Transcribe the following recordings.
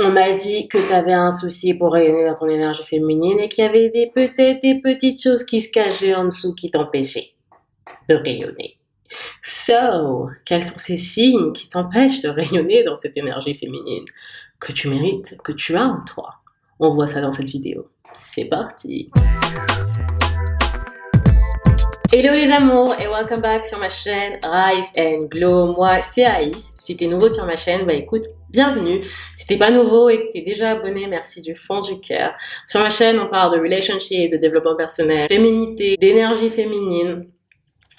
On m'a dit que tu avais un souci pour rayonner dans ton énergie féminine et qu'il y avait peut-être des petites choses qui se cachaient en dessous qui t'empêchaient de rayonner. So, quels sont ces signes qui t'empêchent de rayonner dans cette énergie féminine que tu mérites, que tu as en toi? On voit ça dans cette vidéo. C'est parti! Hello les amours et welcome back sur ma chaîne Rise and Glow. Moi c'est Aïs. Si t'es nouveau sur ma chaîne, bah écoute, bienvenue. Si t'es pas nouveau et que t'es déjà abonné, merci du fond du cœur. Sur ma chaîne, on parle de relationship, de développement personnel, féminité, d'énergie féminine.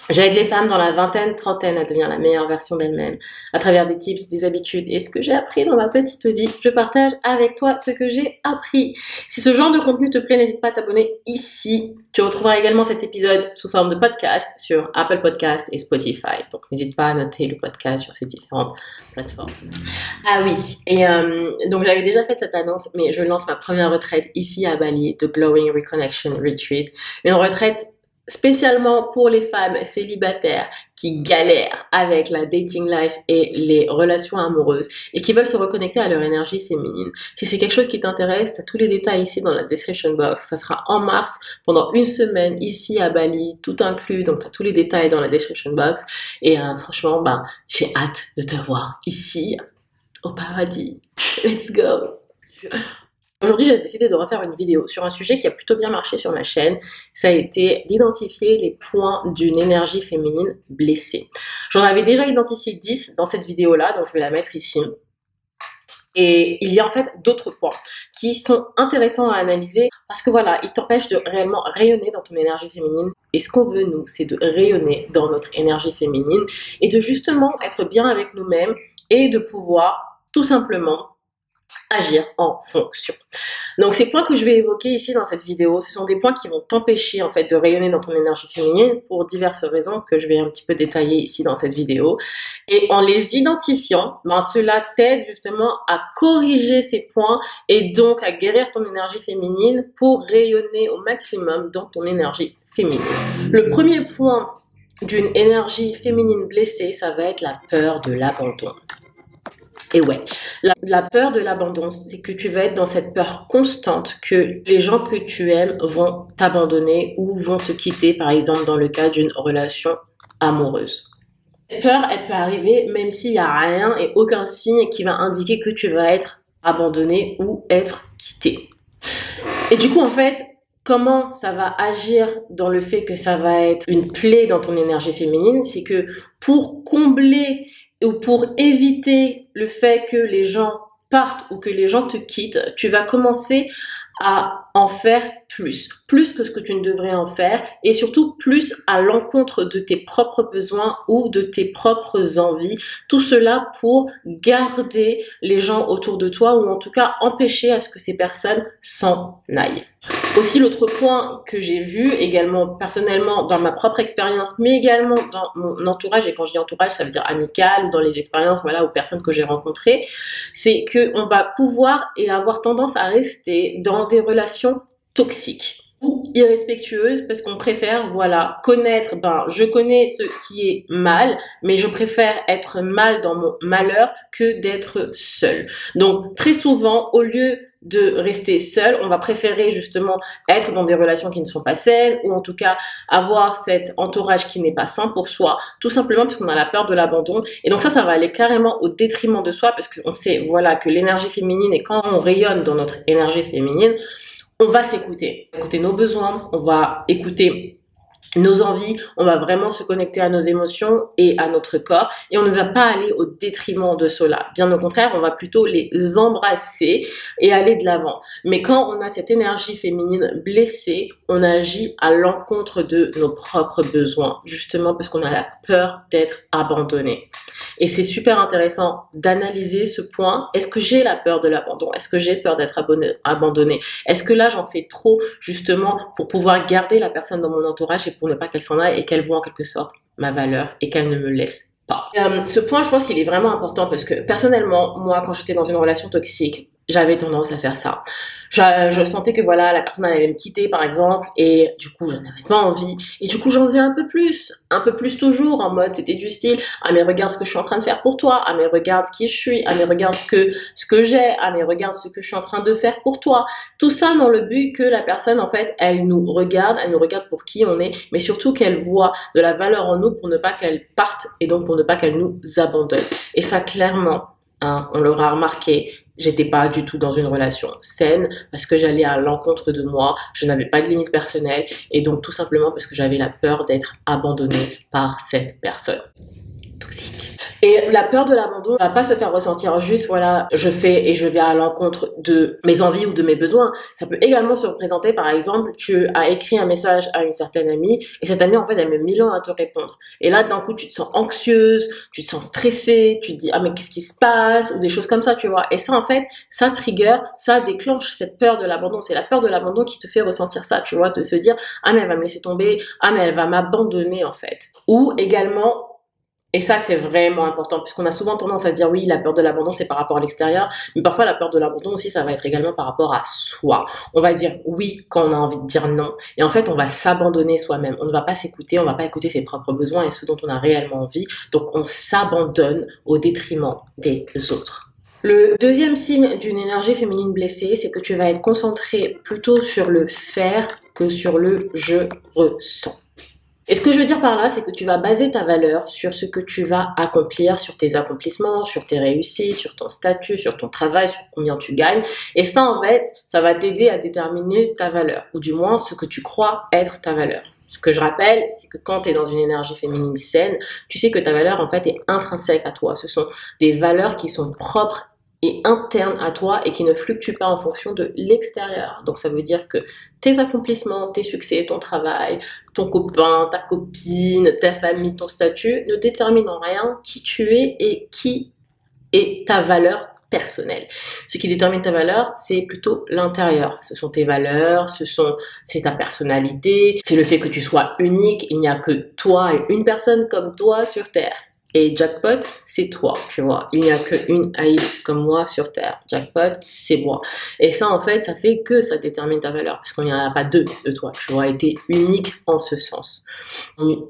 J'aide les femmes dans la vingtaine, trentaine à devenir la meilleure version d'elles-mêmes. À travers des tips, des habitudes et ce que j'ai appris dans ma petite vie, je partage avec toi ce que j'ai appris. Si ce genre de contenu te plaît, n'hésite pas à t'abonner ici. Tu retrouveras également cet épisode sous forme de podcast sur Apple Podcast et Spotify. Donc n'hésite pas à noter le podcast sur ces différentes plateformes. Ah oui, et donc j'avais déjà fait cette annonce, mais je lance ma première retraite ici à Bali, The Glowing Reconnection Retreat. Une retraite spécialement pour les femmes célibataires qui galèrent avec la dating life et les relations amoureuses et qui veulent se reconnecter à leur énergie féminine. Si c'est quelque chose qui t'intéresse, tu as tous les détails ici dans la description box. Ça sera en mars pendant une semaine ici à Bali, tout inclus. Donc tu as tous les détails dans la description box. Et franchement, j'ai hâte de te voir ici au paradis. Let's go! Aujourd'hui, j'ai décidé de refaire une vidéo sur un sujet qui a plutôt bien marché sur ma chaîne. Ça a été d'identifier les points d'une énergie féminine blessée. J'en avais déjà identifié 10 dans cette vidéo-là, donc je vais la mettre ici. Et il y a en fait d'autres points qui sont intéressants à analyser parce que voilà, ils t'empêchent de réellement rayonner dans ton énergie féminine. Et ce qu'on veut, nous, c'est de rayonner dans notre énergie féminine et de justement être bien avec nous-mêmes et de pouvoir tout simplement agir en fonction. Donc ces points que je vais évoquer ici dans cette vidéo, ce sont des points qui vont t'empêcher en fait de rayonner dans ton énergie féminine pour diverses raisons que je vais un petit peu détailler ici dans cette vidéo. Et en les identifiant, cela t'aide justement à corriger ces points et donc à guérir ton énergie féminine pour rayonner au maximum dans ton énergie féminine. Le premier point d'une énergie féminine blessée, ça va être la peur de l'abandon. Et ouais, la peur de l'abandon, c'est que tu vas être dans cette peur constante que les gens que tu aimes vont t'abandonner ou vont te quitter, par exemple dans le cas d'une relation amoureuse. Cette peur, elle peut arriver même s'il n'y a rien et aucun signe qui va indiquer que tu vas être abandonné ou être quitté. Et du coup, en fait, comment ça va agir dans le fait que ça va être une plaie dans ton énergie féminine, c'est que pour combler ou pour éviter le fait que les gens partent ou que les gens te quittent, tu vas commencer à en faire plus que ce que tu ne devrais en faire et surtout plus à l'encontre de tes propres besoins ou de tes propres envies. Tout cela pour garder les gens autour de toi ou en tout cas empêcher à ce que ces personnes s'en aillent. Aussi, l'autre point que j'ai vu également personnellement dans ma propre expérience, mais également dans mon entourage, et quand je dis entourage, ça veut dire amical, ou dans les expériences ou personnes que j'ai rencontrées, c'est qu'on va pouvoir et avoir tendance à rester dans des relations toxiques ou irrespectueuses parce qu'on préfère connaître, je connais ce qui est mal, mais je préfère être mal dans mon malheur que d'être seule. Donc très souvent, au lieu de rester seul, on va préférer justement être dans des relations qui ne sont pas saines ou en tout cas avoir cet entourage qui n'est pas sain pour soi, tout simplement parce qu'on a la peur de l'abandon. Et donc ça va aller carrément au détriment de soi parce qu'on sait que l'énergie féminine, et quand on rayonne dans notre énergie féminine, on va s'écouter, écouter nos besoins, on va écouter nos envies, on va vraiment se connecter à nos émotions et à notre corps et on ne va pas aller au détriment de cela. Bien au contraire, on va plutôt les embrasser et aller de l'avant. Mais quand on a cette énergie féminine blessée, on agit à l'encontre de nos propres besoins, justement parce qu'on a la peur d'être abandonné. Et c'est super intéressant d'analyser ce point. Est-ce que j'ai la peur de l'abandon? Est-ce que j'ai peur d'être abandonnée? Est-ce que là, j'en fais trop justement pour pouvoir garder la personne dans mon entourage et pour ne pas qu'elle s'en aille et qu'elle voit en quelque sorte ma valeur et qu'elle ne me laisse pas? Ce point, je pense qu'il est vraiment important parce que personnellement, moi, quand j'étais dans une relation toxique, j'avais tendance à faire ça. Je sentais que voilà, la personne allait me quitter par exemple, et du coup j'en avais pas envie, et du coup j'en faisais un peu plus toujours, en mode c'était du style, ah mais regarde ce que je suis en train de faire pour toi, ah mais regarde qui je suis, ah mais regarde ce que j'ai, ah mais regarde ce que je suis en train de faire pour toi. Tout ça dans le but que la personne en fait, elle nous regarde pour qui on est, mais surtout qu'elle voit de la valeur en nous pour ne pas qu'elle parte, et donc pour ne pas qu'elle nous abandonne. Et ça clairement, hein, on l'aura remarqué, j'étais pas du tout dans une relation saine parce que j'allais à l'encontre de moi, je n'avais pas de limite personnelle et donc tout simplement parce que j'avais la peur d'être abandonnée par cette personne toxique. Et la peur de l'abandon va pas se faire ressentir juste, voilà, je fais et je vais à l'encontre de mes envies ou de mes besoins. Ça peut également se représenter, par exemple, tu as écrit un message à une certaine amie et cette amie, en fait, elle met 1000 ans à te répondre. Et là, d'un coup, tu te sens anxieuse, tu te sens stressée, tu te dis, ah, mais qu'est-ce qui se passe? Ou des choses comme ça, tu vois. Et ça, en fait, ça trigger, ça déclenche cette peur de l'abandon. C'est la peur de l'abandon qui te fait ressentir ça, tu vois, de se dire, ah, mais elle va me laisser tomber, ah, mais elle va m'abandonner, en fait. Ou également, et ça, c'est vraiment important, puisqu'on a souvent tendance à se dire, oui, la peur de l'abandon, c'est par rapport à l'extérieur, mais parfois, la peur de l'abandon aussi, ça va être également par rapport à soi. On va dire oui quand on a envie de dire non, et en fait, on va s'abandonner soi-même. On ne va pas s'écouter, on ne va pas écouter ses propres besoins et ce dont on a réellement envie, donc on s'abandonne au détriment des autres. Le deuxième signe d'une énergie féminine blessée, c'est que tu vas être concentré plutôt sur le faire que sur le je ressens. Et ce que je veux dire par là, c'est que tu vas baser ta valeur sur ce que tu vas accomplir, sur tes accomplissements, sur tes réussites, sur ton statut, sur ton travail, sur combien tu gagnes. Et ça, en fait, ça va t'aider à déterminer ta valeur, ou du moins ce que tu crois être ta valeur. Ce que je rappelle, c'est que quand tu es dans une énergie féminine saine, tu sais que ta valeur, en fait, est intrinsèque à toi. Ce sont des valeurs qui sont propres et internes à toi et qui ne fluctuent pas en fonction de l'extérieur. Donc ça veut dire que tes accomplissements, tes succès, ton travail, ton copain, ta copine, ta famille, ton statut ne déterminent en rien qui tu es et qui est ta valeur personnelle. Ce qui détermine ta valeur, c'est plutôt l'intérieur. Ce sont tes valeurs, c'est ta personnalité, c'est le fait que tu sois unique. Il n'y a que toi et une personne comme toi sur Terre. Et jackpot, c'est toi, tu vois. Il n'y a qu'une Aïe comme moi sur Terre. Jackpot, c'est moi. Et ça, en fait, ça fait que ça détermine ta valeur. Parce qu'il n'y en a pas deux de toi. Tu vois, été unique en ce sens.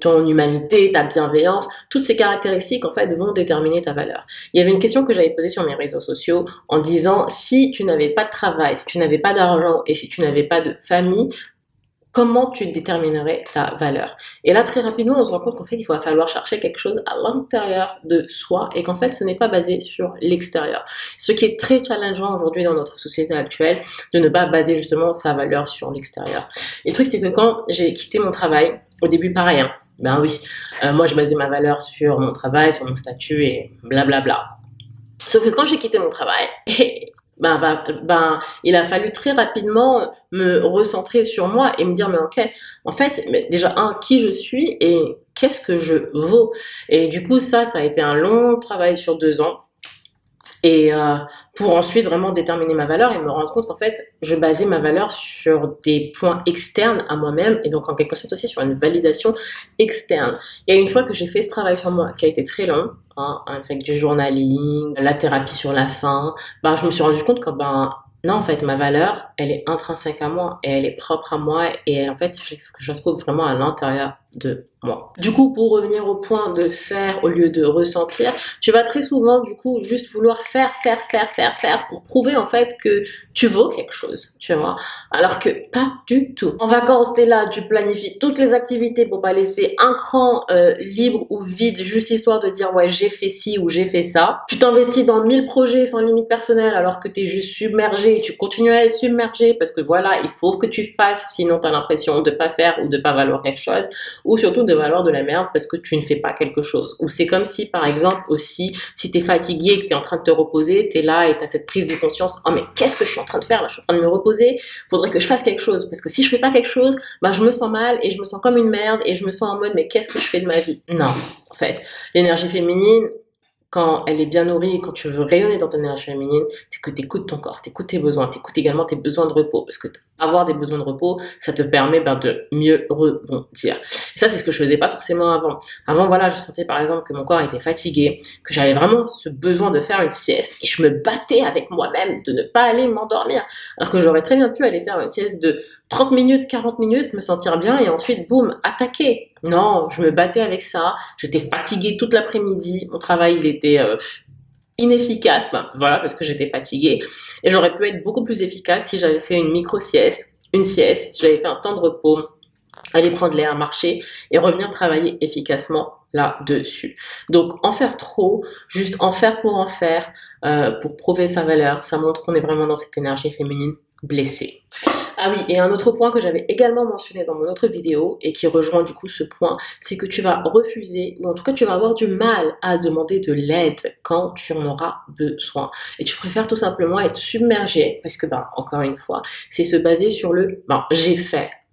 Ton humanité, ta bienveillance, toutes ces caractéristiques, en fait, vont déterminer ta valeur. Il y avait une question que j'avais posée sur mes réseaux sociaux en disant, si tu n'avais pas de travail, si tu n'avais pas d'argent et si tu n'avais pas de famille, comment tu déterminerais ta valeur? Et là, très rapidement, on se rend compte qu'en fait, il va falloir chercher quelque chose à l'intérieur de soi et qu'en fait, ce n'est pas basé sur l'extérieur. Ce qui est très challengeant aujourd'hui dans notre société actuelle, de ne pas baser justement sa valeur sur l'extérieur. Et le truc, c'est que quand j'ai quitté mon travail, au début, pareil, hein, ben oui, moi, je basais ma valeur sur mon travail, sur mon statut et blablabla. Sauf que quand j'ai quitté mon travail, il a fallu très rapidement me recentrer sur moi et me dire, mais ok, en fait, mais déjà, qui je suis et qu'est-ce que je vaux? Et du coup, ça a été un long travail sur 2 ans. Et pour ensuite vraiment déterminer ma valeur et me rendre compte qu'en fait, je basais ma valeur sur des points externes à moi-même et donc en quelque sorte aussi sur une validation externe. Et une fois que j'ai fait ce travail sur moi, qui a été très long, hein, avec du journaling, la thérapie sur la fin, je me suis rendu compte que non, en fait, ma valeur, elle est intrinsèque à moi et elle est propre à moi et en fait, je la trouve vraiment à l'intérieur de moi. Du coup, pour revenir au point de faire au lieu de ressentir, tu vas très souvent, du coup, juste vouloir faire pour prouver en fait que tu vaux quelque chose, tu vois, alors que pas du tout. En vacances, t'es là, tu planifies toutes les activités pour pas laisser un cran libre ou vide, juste histoire de dire ouais, j'ai fait ci ou j'ai fait ça. Tu t'investis dans 1000 projets sans limite personnelle alors que t'es juste submergé et tu continues à être submergé parce que voilà, il faut que tu fasses, sinon t'as l'impression de pas faire ou de pas valoir quelque chose, ou surtout de valoir de la merde parce que tu ne fais pas quelque chose. Ou c'est comme si, par exemple, aussi, si t'es fatigué et que t'es en train de te reposer, t'es là et t'as cette prise de conscience, oh mais qu'est-ce que je suis en train de faire là? Je suis en train de me reposer, faudrait que je fasse quelque chose parce que si je fais pas quelque chose, je me sens mal et je me sens comme une merde et je me sens en mode mais qu'est-ce que je fais de ma vie? Non, en fait, l'énergie féminine, quand elle est bien nourrie, quand tu veux rayonner dans ton énergie féminine, c'est que tu écoutes ton corps, tu écoutes tes besoins, tu écoutes également tes besoins de repos. Parce que avoir des besoins de repos, ça te permet de mieux rebondir. Et ça, c'est ce que je faisais pas forcément avant. Avant, voilà, je sentais par exemple que mon corps était fatigué, que j'avais vraiment ce besoin de faire une sieste et je me battais avec moi-même de ne pas aller m'endormir. Alors que j'aurais très bien pu aller faire une sieste de 30 minutes, 40 minutes, me sentir bien et ensuite, boum, attaquer. Non, je me battais avec ça. J'étais fatiguée toute l'après-midi. Mon travail, il était inefficace. Ben, voilà, parce que j'étais fatiguée. Et j'aurais pu être beaucoup plus efficace si j'avais fait une micro-sieste, une sieste, si j'avais fait un temps de repos, aller prendre l'air, marcher et revenir travailler efficacement là-dessus. Donc, en faire trop, juste en faire, pour prouver sa valeur, ça montre qu'on est vraiment dans cette énergie féminine blessée. Ah oui, et un autre point que j'avais également mentionné dans mon autre vidéo et qui rejoint du coup ce point, c'est que tu vas refuser, ou en tout cas tu vas avoir du mal à demander de l'aide quand tu en auras besoin. Et tu préfères tout simplement être submergé, parce que encore une fois, c'est se baser sur le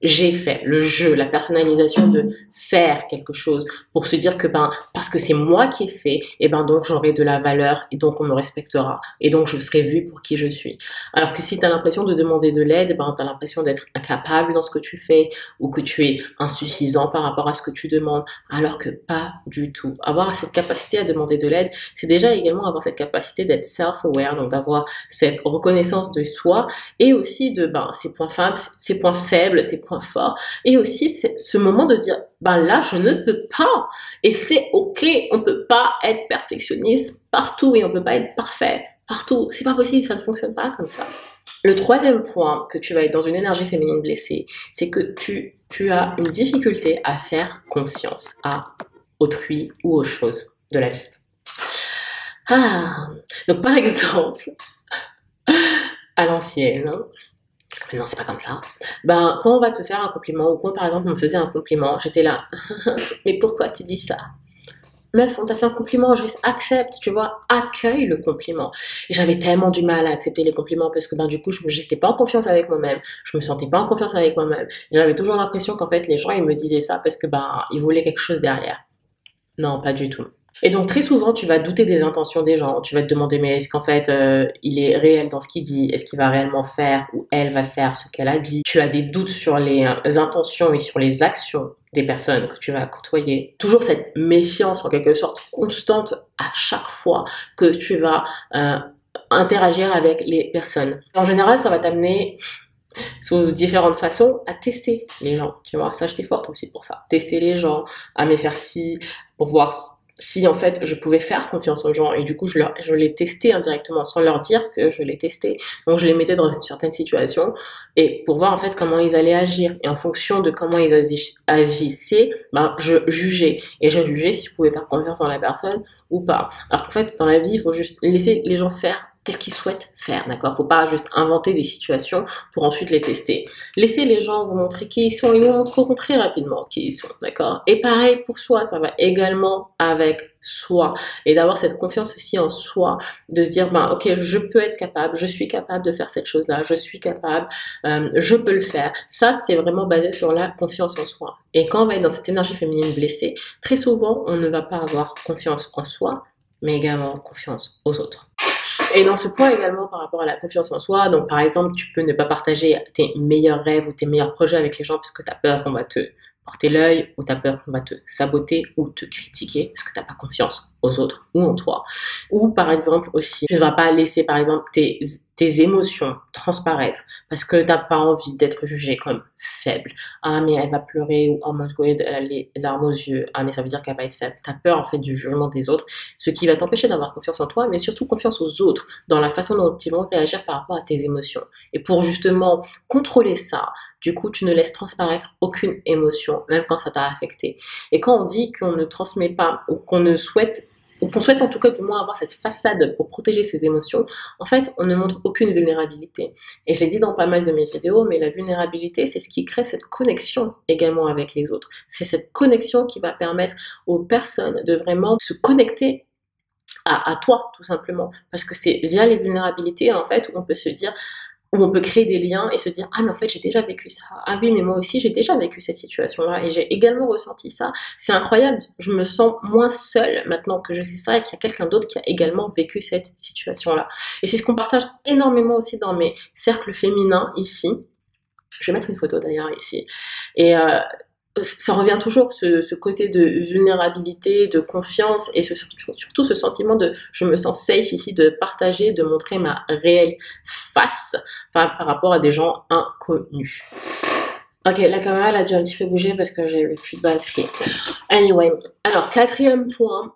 j'ai fait, le jeu, la personnalisation de faire quelque chose pour se dire que parce que c'est moi qui ai fait, et donc j'aurai de la valeur et donc on me respectera et donc je serai vue pour qui je suis. Alors que si tu as l'impression de demander de l'aide, tu as l'impression d'être incapable dans ce que tu fais ou que tu es insuffisant par rapport à ce que tu demandes, alors que pas du tout. Avoir cette capacité à demander de l'aide, c'est déjà également avoir cette capacité d'être self-aware, donc d'avoir cette reconnaissance de soi et aussi de ses points faibles, ses points forts, et aussi ce moment de se dire là je ne peux pas, et c'est ok, on peut pas être perfectionniste partout et on peut pas être parfait partout, c'est pas possible, ça ne fonctionne pas comme ça. Le troisième point que tu vas être dans une énergie féminine blessée, c'est que tu as une difficulté à faire confiance à autrui ou aux choses de la vie. Donc par exemple, à l'ancienne, parce que maintenant c'est pas comme ça, quand on va te faire un compliment, ou quand par exemple on me faisait un compliment, j'étais là, mais pourquoi tu dis ça? Meuf, on t'a fait un compliment, juste accepte, tu vois, accueille le compliment. Et j'avais tellement du mal à accepter les compliments parce que du coup, je n'étais pas en confiance avec moi-même, je me sentais pas en confiance avec moi-même. J'avais toujours l'impression qu'en fait, les gens, ils me disaient ça parce que ils voulaient quelque chose derrière. Non, pas du tout. Et donc très souvent, tu vas douter des intentions des gens. Tu vas te demander, mais est-ce qu'en fait, il est réel dans ce qu'il dit? Est-ce qu'il va réellement faire ou elle va faire ce qu'elle a dit? Tu as des doutes sur les intentions et sur les actions des personnes que tu vas côtoyer. Toujours cette méfiance en quelque sorte constante à chaque fois que tu vas interagir avec les personnes. En général, ça va t'amener sous différentes façons à tester les gens, tu vois. Ça, j'étais forte aussi pour ça. Tester les gens, à me faire pour voir si en fait je pouvais faire confiance aux gens, et du coup je les testais indirectement sans leur dire que je les testais. Donc je les mettais dans une certaine situation et pour voir en fait comment ils allaient agir, et en fonction de comment ils agissaient, je jugeais, et je jugeais si je pouvais faire confiance en la personne ou pas. Alors qu'en fait dans la vie il faut juste laisser les gens faire tel qu'ils souhaitent faire, d'accord? Faut pas juste inventer des situations pour ensuite les tester. Laissez les gens vous montrer qui ils sont, ils vont montrer très rapidement qui ils sont, d'accord? Et pareil pour soi, ça va également avec soi. Et d'avoir cette confiance aussi en soi, de se dire, ok, je peux être capable, je suis capable de faire cette chose-là, je suis capable, je peux le faire. Ça, c'est vraiment basé sur la confiance en soi. Et quand on va être dans cette énergie féminine blessée, très souvent, on ne va pas avoir confiance en soi, mais également confiance aux autres. Et dans ce point également par rapport à la confiance en soi, donc par exemple, tu peux ne pas partager tes meilleurs rêves ou tes meilleurs projets avec les gens parce que tu as peur qu'on va te porter l'œil, ou tu as peur qu'on va te saboter ou te critiquer parce que tu n'as pas confiance aux autres ou en toi. Ou par exemple aussi, tu ne vas pas laisser par exemple tes émotions transparaître parce que tu n'as pas envie d'être jugé comme faible. Ah mais elle va pleurer, ou oh mon Dieu, elle a les larmes aux yeux. Ah mais ça veut dire qu'elle va être faible. Tu as peur en fait du jugement des autres, ce qui va t'empêcher d'avoir confiance en toi, mais surtout confiance aux autres dans la façon dont ils vont réagir par rapport à tes émotions. Et pour justement contrôler ça, du coup, tu ne laisses transparaître aucune émotion, même quand ça t'a affecté. Et quand on dit qu'on ne transmet pas, ou qu'on souhaite en tout cas du moins avoir cette façade pour protéger ses émotions, en fait, on ne montre aucune vulnérabilité. Et je l'ai dit dans pas mal de mes vidéos, mais la vulnérabilité, c'est ce qui crée cette connexion également avec les autres. C'est cette connexion qui va permettre aux personnes de vraiment se connecter à toi, tout simplement. Parce que c'est via les vulnérabilités, en fait, où on peut se dire, où on peut créer des liens et se dire ah mais en fait j'ai déjà vécu ça, ah oui mais moi aussi j'ai déjà vécu cette situation-là et j'ai également ressenti ça, c'est incroyable, je me sens moins seule maintenant que je sais ça et qu'il y a quelqu'un d'autre qui a également vécu cette situation-là. Et c'est ce qu'on partage énormément aussi dans mes cercles féminins ici. Je vais mettre une photo d'ailleurs ici. Et ça revient toujours, ce côté de vulnérabilité, de confiance et surtout ce sentiment de je me sens safe ici de partager, de montrer ma réelle face par rapport à des gens inconnus. Ok, la caméra elle a dû un petit peu bouger parce que j'avais plus de batterie. Anyway, alors quatrième point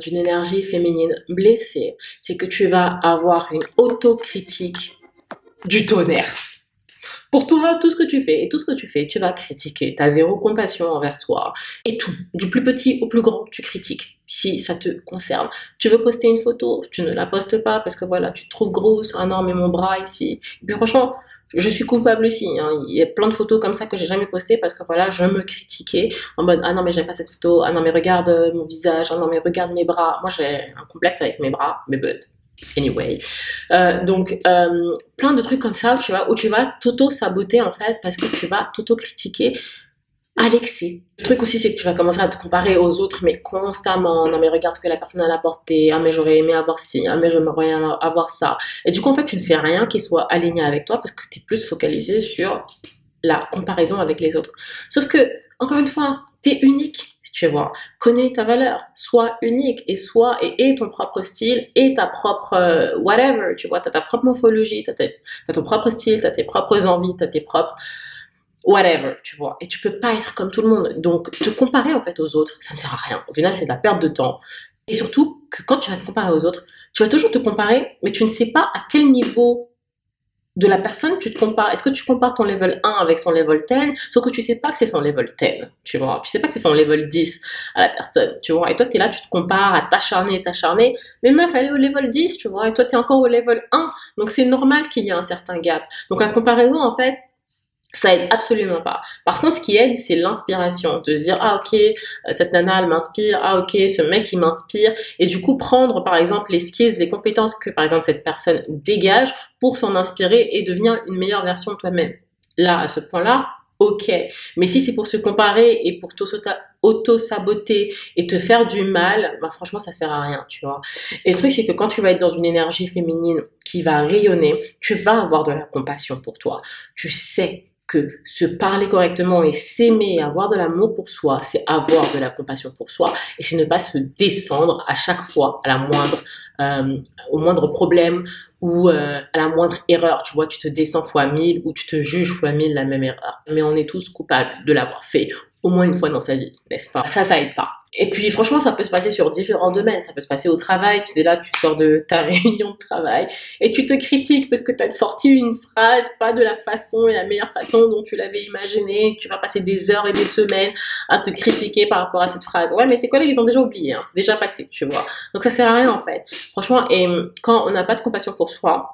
d'une énergie féminine blessée, c'est que tu vas avoir une autocritique du tonnerre. Pour toi, tout ce que tu fais et tout ce que tu fais, tu vas critiquer. Tu as zéro compassion envers toi. Et tout, du plus petit au plus grand, tu critiques. Si ça te concerne. Tu veux poster une photo, tu ne la postes pas parce que voilà, tu te trouves grosse. Ah non, mais mon bras ici. Et puis franchement, je suis coupable aussi. Hein. Il y a plein de photos comme ça que j'ai jamais postées parce que voilà, je me critiquais en mode ah non mais j'aime pas cette photo. Ah non mais regarde mon visage. Ah non mais regarde mes bras. Moi j'ai un complexe avec mes bras, mes buds. Anyway, donc plein de trucs comme ça où tu vas t'auto-saboter en fait parce que tu vas t'auto-critiquer à l'excès. Le truc aussi c'est que tu vas commencer à te comparer aux autres mais constamment. Non mais regarde ce que la personne a apporté, ah mais j'aurais aimé avoir ci, ah mais j'aimerais avoir ça. Et du coup en fait tu ne fais rien qui soit aligné avec toi parce que tu es plus focalisé sur la comparaison avec les autres. Sauf que, encore une fois, tu es unique. Tu vois, connais ta valeur, sois unique et aie ton propre style et ta propre whatever, tu vois, t'as ta propre morphologie, t'as ton propre style, t'as tes propres envies, t'as tes propres whatever, tu vois, et tu peux pas être comme tout le monde, donc te comparer en fait aux autres, ça ne sert à rien, au final c'est de la perte de temps, et surtout que quand tu vas te comparer aux autres, tu vas toujours te comparer, mais tu ne sais pas à quel niveau de la personne, tu te compares. Est-ce que tu compares ton level 1 avec son level 10, sauf que tu sais pas que c'est son level 10, tu vois. Tu sais pas que c'est son level 10 à la personne, tu vois. Et toi, t'es là, tu te compares à t'acharner. Mais meuf, elle est au level 10, tu vois. Et toi, t'es encore au level 1. Donc, c'est normal qu'il y ait un certain gap. Donc, la comparaison, en fait, ça aide absolument pas. Par contre, ce qui aide, c'est l'inspiration. De se dire, ah ok, cette nana, elle m'inspire. Ah ok, ce mec, il m'inspire. Et du coup, prendre, par exemple, les skills, les compétences que, par exemple, cette personne dégage pour s'en inspirer et devenir une meilleure version de toi-même. Là, à ce point-là, ok. Mais si c'est pour se comparer et pour auto-saboter et te faire du mal, bah franchement, ça sert à rien, tu vois. Et le truc, c'est que quand tu vas être dans une énergie féminine qui va rayonner, tu vas avoir de la compassion pour toi. Tu sais que se parler correctement et s'aimer et avoir de l'amour pour soi, c'est avoir de la compassion pour soi et c'est ne pas se descendre à chaque fois à la au moindre problème ou à la moindre erreur, tu vois, tu te descends fois 1000 ou tu te juges fois 1000 la même erreur. Mais on est tous coupables de l'avoir fait au moins une fois dans sa vie, n'est-ce pas? Ça aide pas. Et puis franchement, ça peut se passer sur différents domaines. Ça peut se passer au travail, tu es là, tu sors de ta réunion de travail et tu te critiques parce que tu as sorti une phrase pas de la façon et la meilleure façon dont tu l'avais imaginé. Tu vas passer des heures et des semaines à te critiquer par rapport à cette phrase. Ouais, mais tes collègues, ils ont déjà oublié, hein. C'est déjà passé, tu vois. Donc ça sert à rien en fait. Franchement, et quand on n'a pas de compassion pour soi,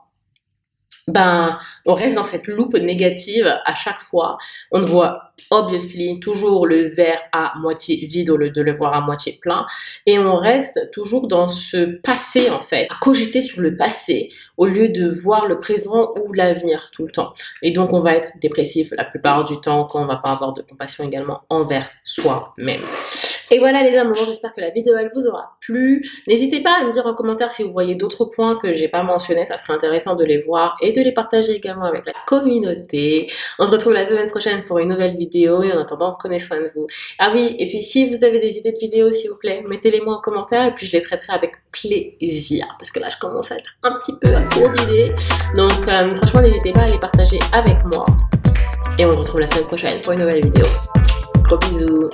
ben, on reste dans cette loupe négative à chaque fois. On voit, obviously, toujours le verre à moitié vide au lieu de le voir à moitié plein. Et on reste toujours dans ce passé, en fait, à cogiter sur le passé au lieu de voir le présent ou l'avenir tout le temps. Et donc, on va être dépressif la plupart du temps quand on va pas avoir de compassion également envers soi-même. Et voilà les amours, j'espère que la vidéo elle vous aura plu. N'hésitez pas à me dire en commentaire si vous voyez d'autres points que j'ai pas mentionnés, ça serait intéressant de les voir et de les partager également avec la communauté. On se retrouve la semaine prochaine pour une nouvelle vidéo et en attendant, prenez soin de vous. Ah oui, et puis si vous avez des idées de vidéos s'il vous plaît, mettez-les moi en commentaire et puis je les traiterai avec plaisir parce que là je commence à être un petit peu à court d'idées. Donc franchement n'hésitez pas à les partager avec moi et on se retrouve la semaine prochaine pour une nouvelle vidéo. Gros bisous.